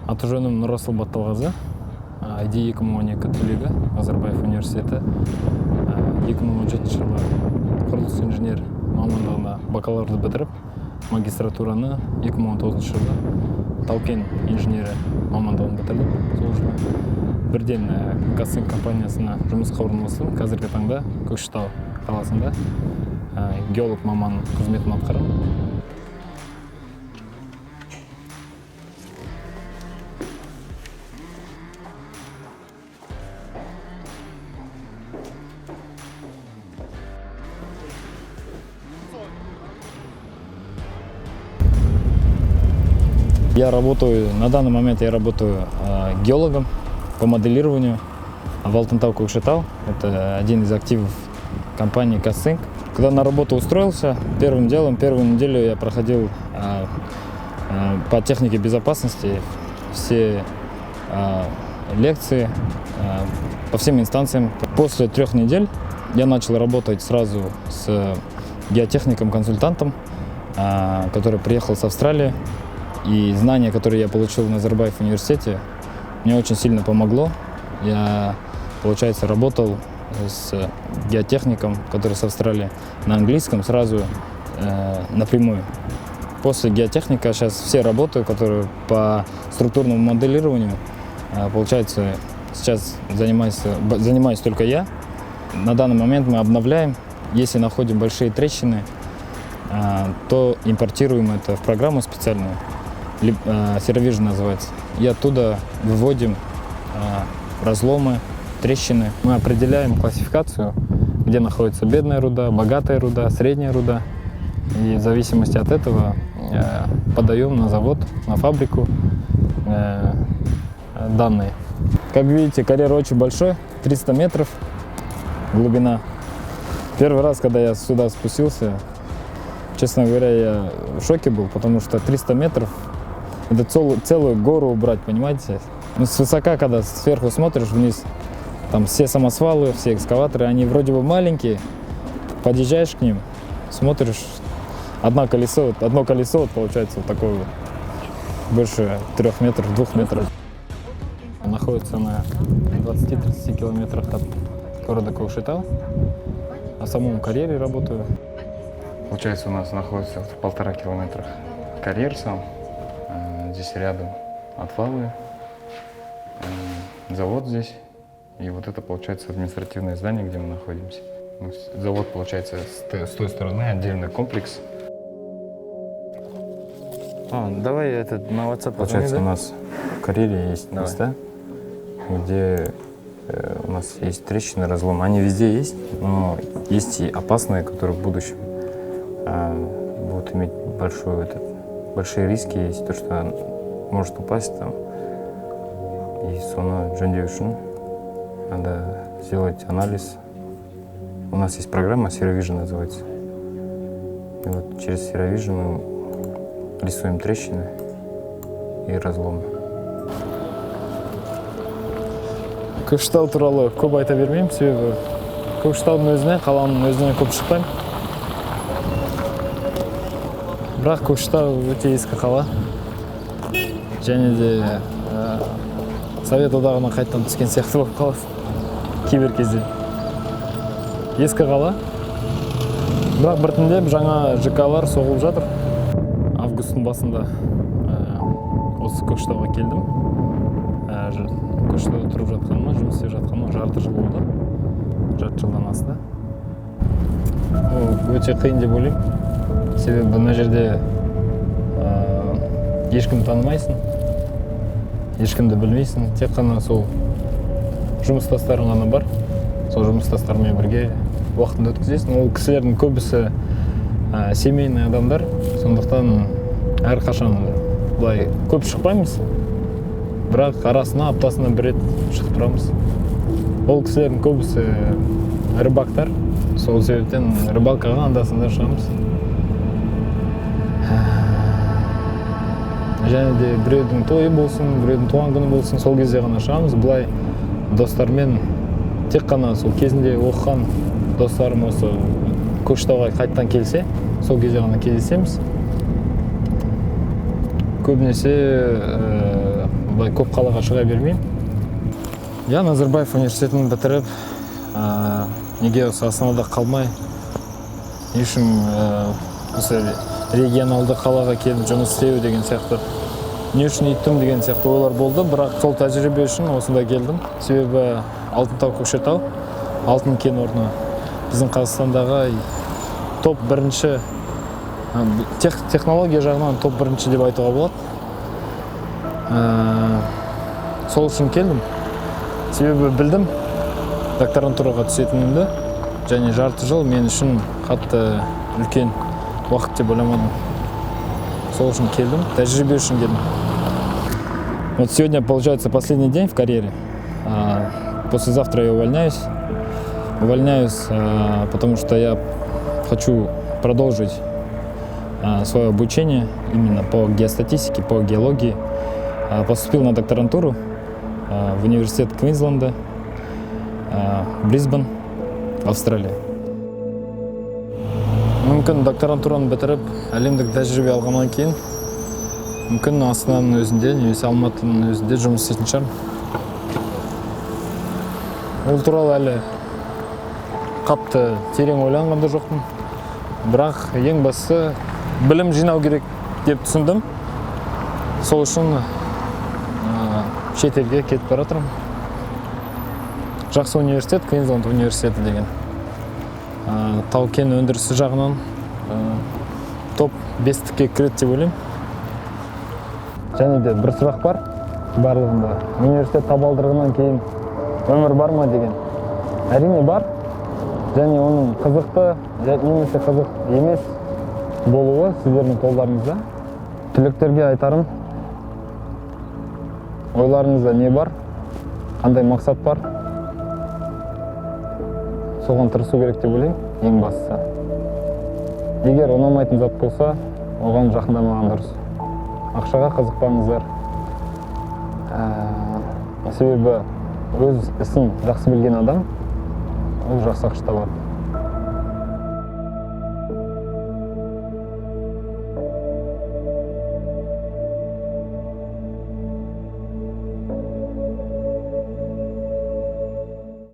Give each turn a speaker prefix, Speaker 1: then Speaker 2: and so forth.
Speaker 1: Аты-жөнім Нұрасыл Батталғазы. ID 2012 түлегі, Назарбаев университеті. 2017 жылы құрылыс инженер мамандығына бакалаврды бітіріп, магистратураны 2019 жылы Тау-Кен инженері мамандығын бітірдім. Сол жылы бірден Казцинк компаниясына жұмысқа орналастым. Қазіргі таңда Көкшетау қаласында геолог маман қызметін атқарамын. На данный момент я работаю геологом по моделированию в Алтын-Тау-Көкшетау. Это один из активов компании Казцинк. Когда на работу устроился, первым делом, первую неделю я проходил по технике безопасности все лекции по всем инстанциям. После 3 недель я начал работать сразу с геотехником-консультантом, который приехал с Австралии. И знания, которые я получил в Назарбаев университете, мне очень сильно помогло. Я, получается, работал с геотехником, который с Австралии, на английском сразу напрямую. После геотехника сейчас все работы, которые по структурному моделированию, получается, сейчас занимаюсь только я. На данный момент мы обновляем. Если находим большие трещины, то импортируем это в программу специальную. Zero-Vision называется. И оттуда выводим разломы, трещины. Мы определяем классификацию, где находится бедная руда, богатая руда, средняя руда. И в зависимости от этого подаем на завод, на фабрику данные. Как видите, карьер очень большой, 300 метров глубина. Первый раз, когда я сюда спустился, честно говоря, я в шоке был, потому что 300 метров — это целую гору убрать, понимаете? Ну, свысока, когда сверху смотришь вниз, там все самосвалы, все экскаваторы, они вроде бы маленькие. Подъезжаешь к ним, смотришь, одно колесо вот получается вот такое вот, больше 3 метров, 2 метров. Находится на 20-30 километрах от города Көкшетау. На самом карьере работаю. Получается, у нас находится в 1,5 километра карьер сам. Здесь рядом отвалы, завод здесь. И вот это, получается, административное здание, где мы находимся. Завод, получается, с той стороны отдельный комплекс.
Speaker 2: Давай на WhatsApp.
Speaker 1: Получается, у нас в карьере есть места, где у нас есть трещины, разломы. Они везде есть, но есть и опасные, которые в будущем будут иметь большие риски. Есть то, что может упасть там. И соны жөндеу үшін надо сделать анализ. У нас есть программа Zero-Vision называется. И вот через Zero-Vision мы рисуем трещины и разломы. Көкшетау туралы көп айта бермеймін, себебі Көкшетаудың өзіне, қаланың өзіне көп шықпаймын. Бірақ Көкшетау өте ескі қала. Және де Совет одағына қайттан түскен сияқты болып қаласың кейбір кезде. Ескі қала. Бірақ біртіндеп жаңа ЖК-лар соғылып жатыр. Августтың басында осы Көкшетауға келдім. Көкшетауда тұрып жатқаныма, жұмыс істеп жатқаныма жарты жыл болды. Жарты жылдан асты. Өте қиын деп ойлаймын. Себебі мына жерде ешкімді танымайсың, ешкімді білмейсің. Тек қана сол жұмыстастарың ғана бар. Сол жұмыстастармен бірге уақытыңды өткізесің. Ол кісілердің көбісі семейный адамдар. Сондықтан әрқашан былай көп шықпаймыз. Бірақ арасына аптасына бір рет шығып тұрамыз. Ол кісілердің көбісі рыбактар. Сол себептен рыбалкаға анда-санда шығамыз. Және де біреудің тойы болсын, біреудің туған күні болсын, сол кезде ғана шығамыз. Бұлай достармен тек қана сол кезінде оқыған достарым осы Көкшетауға қайттан келсе, сол кезде ғана кездесеміз. Көбінесе былай көп қалаға шыға бермеймін. Я Назарбаев университетін бітіріп, неге осы Астанада қалмай, не үшін осы регионалды қалаға келіп жұмыс істеу деген сияқты, не үшін иттім деген сияқты ойлар болды, бірақ сол тәжірибе үшін осында келдім. Себебі Алтынтау, Көкшетау, алтын кен орны біздің Қазақстандағы топ бірінші, технология жағынан топ бірінші деп айтуға болады. Сол үшін келдім. Себебі білдім докторантураға түсетінімді, және жарты жыл мен үшін қатты үлкен уақыт деп ойламадым. Сол үшін келдім, тәжірибе үшін келдім. Вот сегодня, получается, последний день в карьере. Послезавтра я увольняюсь. Увольняюсь, потому что я хочу продолжить свое обучение именно по геостатистике, по геологии. Поступил на докторантуру в университет Квинсленда, Брисбен, Австралия. Мүмкін докторантураны бітіріп, әлемдік тәжірибе алғаннан кейін, мүмкін Астананың өзінде, немесе Алматының өзінде жұмыс істейтін шығармын. Ол туралы әлі қатты терең ойланған да жоқпын. Бірақ ең бастысы білім жинау керек деп түсіндім. Сол үшін шетелге кетіп бара жатырмын. Жақсы университет, Квинсленд университеті деген. Тау-кен өндірісі жағынан топ 5-ке кіреді деп ойлаймын. Және де бір сұрақ бар барлығында. Университет табалдырығынан кейін өмір бар ма деген. Әрине бар. Және оның қызықты немесе қызық емес болуы сіздердің қолдарыңызда. Түлектерге айтарым, ойларыңызда не бар, қандай мақсат бар, соған тырысу керек деп ойлаймын, ең бастысы. Егер ұнамайтын зат болса, оған жақындамаған дұрыс. Ақшаға қызықпаңыздар. Себебі өз ісін жақсы білген адам, ол жақсы ақша табады.